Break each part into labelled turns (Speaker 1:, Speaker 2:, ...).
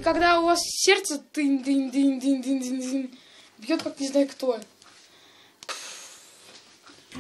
Speaker 1: когда у вас сердце бьет, как не знаю кто.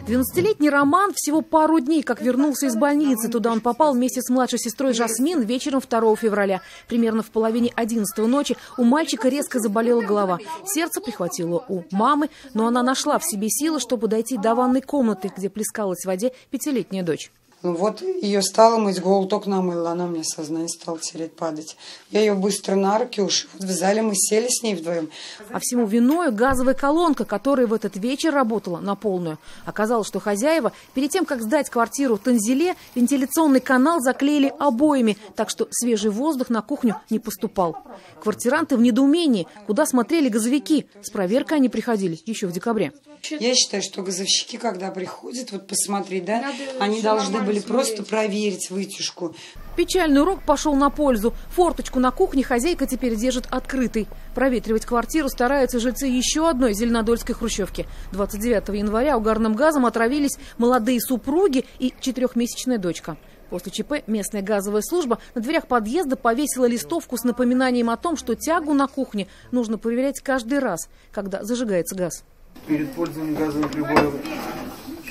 Speaker 2: 12-летний Роман всего пару дней как вернулся из больницы. Туда он попал вместе с младшей сестрой Жасмин вечером 2 февраля. Примерно в половине 11-го ночи у мальчика резко заболела голова. Сердце прихватило у мамы, но она нашла в себе силы, чтобы дойти до ванной комнаты, где плескалась в воде 5-летняя дочь.
Speaker 3: Ну вот ее стала мыть, голову только намыла, она мне сознание стала тереть, падать. Я ее быстро на руки ушла. Вот в зале мы сели с ней вдвоем.
Speaker 2: А всему виною газовая колонка, которая в этот вечер работала на полную. Оказалось, что хозяева перед тем, как сдать квартиру Танзиле, вентиляционный канал заклеили обоями, так что свежий воздух на кухню не поступал. Квартиранты в недоумении, куда смотрели газовики. С проверкой они приходили еще в декабре.
Speaker 3: Я считаю, что газовщики, когда приходят, вот посмотреть, да, они должны были просто проверить вытяжку.
Speaker 2: Печальный урок пошел на пользу. Форточку на кухне хозяйка теперь держит открытой. Проветривать квартиру стараются жильцы еще одной зеленодольской хрущевки. 29 января угарным газом отравились молодые супруги и 4-месячная дочка. После ЧП местная газовая служба на дверях подъезда повесила листовку с напоминанием о том, что тягу на кухне нужно проверять каждый раз, когда зажигается газ.
Speaker 4: Перед пользованием газовым прибором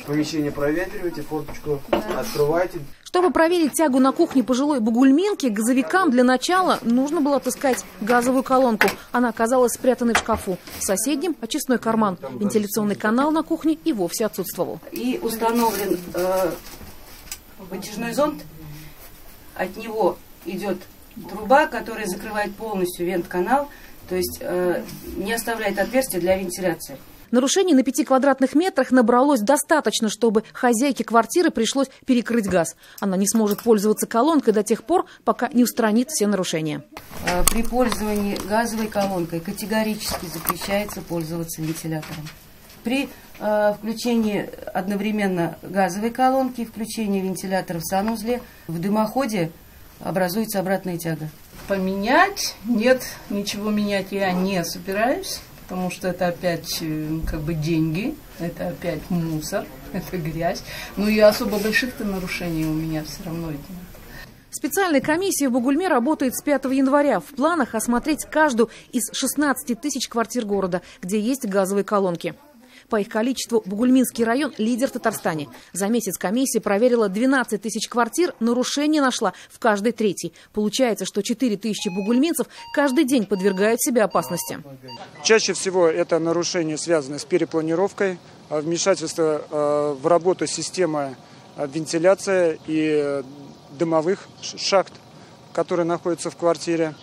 Speaker 4: помещение проветривайте, форточку открывайте.
Speaker 2: Чтобы проверить тягу на кухне пожилой бугульминки, газовикам для начала нужно было отыскать газовую колонку. Она оказалась спрятанной в шкафу. В соседнем очистной карман. Вентиляционный канал на кухне и вовсе отсутствовал.
Speaker 5: И установлен вытяжной зонд. От него идет труба, которая закрывает полностью вент-канал, то есть не оставляет отверстия для вентиляции.
Speaker 2: Нарушений на 5 квадратных метрах набралось достаточно, чтобы хозяйке квартиры пришлось перекрыть газ. Она не сможет пользоваться колонкой до тех пор, пока не устранит все нарушения.
Speaker 5: При пользовании газовой колонкой категорически запрещается пользоваться вентилятором. При включении одновременно газовой колонки и включении вентилятора в санузле в дымоходе образуется обратная тяга.
Speaker 6: Поменять? Нет, ничего менять я не собираюсь. Потому что это опять как бы деньги, это опять мусор, это грязь. Ну и особо больших-то нарушений у меня все равно нет.
Speaker 2: Специальная комиссия в Бугульме работает с 5 января. В планах осмотреть каждую из 16 тысяч квартир города, где есть газовые колонки. По их количеству Бугульминский район – лидер в Татарстане. За месяц комиссия проверила 12 тысяч квартир, нарушения нашла в каждой третьей. Получается, что 4 тысячи бугульминцев каждый день подвергают себя опасности.
Speaker 7: Чаще всего это нарушения связаны с перепланировкой, вмешательство в работу системы вентиляции и дымовых шахт, которые находятся в квартире.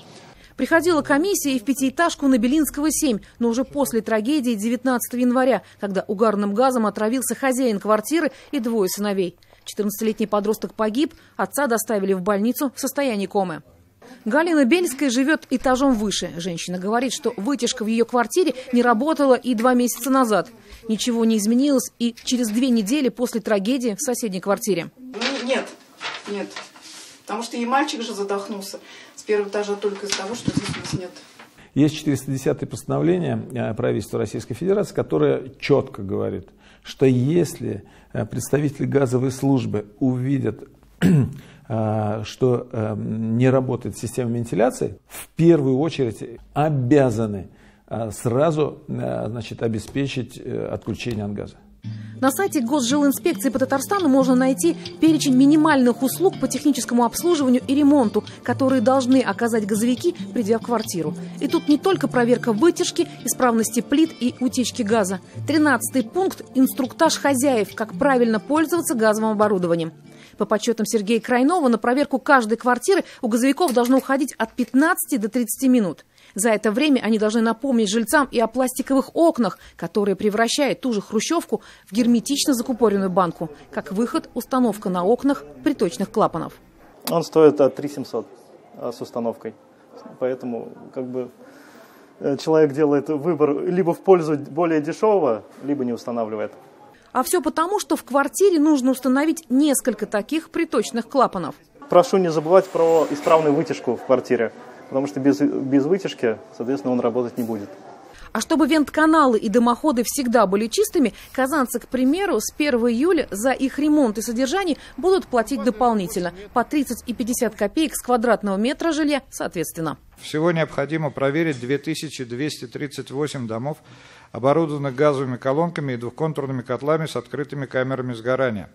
Speaker 2: Приходила комиссия и в пятиэтажку на Белинского, 7, но уже после трагедии 19 января, когда угарным газом отравился хозяин квартиры и 2 сыновей. 14-летний подросток погиб, отца доставили в больницу в состоянии комы. Галина Бельская живет этажом выше. Женщина говорит, что вытяжка в ее квартире не работала и 2 месяца назад. Ничего не изменилось и через 2 недели после трагедии в соседней квартире.
Speaker 8: Нет. Потому что и мальчик же задохнулся с 1-го этажа только из-за того, что здесь у нас нет.
Speaker 9: Есть 410-е постановление правительства Российской Федерации, которое четко говорит, что если представители газовой службы увидят, что не работает система вентиляции, в первую очередь обязаны сразу обеспечить отключение от газа.
Speaker 2: На сайте Госжилинспекции по Татарстану можно найти перечень минимальных услуг по техническому обслуживанию и ремонту, которые должны оказать газовики, придя в квартиру. И тут не только проверка вытяжки, исправности плит и утечки газа. 13-й пункт – инструктаж хозяев, как правильно пользоваться газовым оборудованием. По подсчетам Сергея Крайнова, на проверку каждой квартиры у газовиков должно уходить от 15 до 30 минут. За это время они должны напомнить жильцам и о пластиковых окнах, которые превращают ту же хрущевку в герметично закупоренную банку. Как выход, установка на окнах приточных клапанов.
Speaker 10: Он стоит от 3700 с установкой. Поэтому человек делает выбор либо в пользу более дешевого, либо не устанавливает.
Speaker 2: А все потому, что в квартире нужно установить несколько таких приточных клапанов.
Speaker 10: Прошу не забывать про исправную вытяжку в квартире. Потому что без вытяжки, соответственно, он работать не будет.
Speaker 2: А чтобы вентканалы и дымоходы всегда были чистыми, казанцы, к примеру, с 1 июля за их ремонт и содержание будут платить дополнительно по 30 и 50 копеек с квадратного метра жилья соответственно.
Speaker 11: Всего необходимо проверить 2238 домов, оборудованных газовыми колонками и двухконтурными котлами с открытыми камерами сгорания.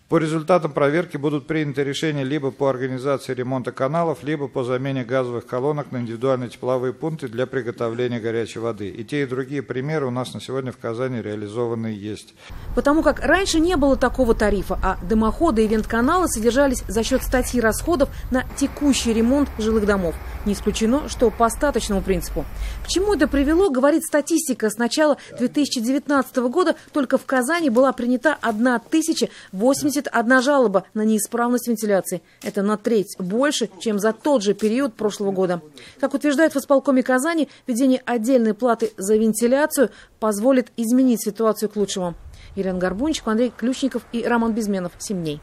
Speaker 11: По результатам проверки будут приняты решения либо по организации ремонта каналов, либо по замене газовых колонок на индивидуальные тепловые пункты для приготовления горячей воды. И те, и другие примеры у нас на сегодня в Казани реализованы есть.
Speaker 2: Потому как раньше не было такого тарифа, а дымоходы и вентканалы содержались за счет статьи расходов на текущий ремонт жилых домов. Не исключено, что по остаточному принципу. К чему это привело, говорит статистика. С начала 2019 года только в Казани была принята 1081 жалоба на неисправность вентиляции. Это на треть больше, чем за тот же период прошлого года. Как утверждает в исполкоме Казани, введение отдельной платы за вентиляцию позволит изменить ситуацию к лучшему. Елена Горбунчик, Андрей Ключников и Роман Безменов. 7 дней.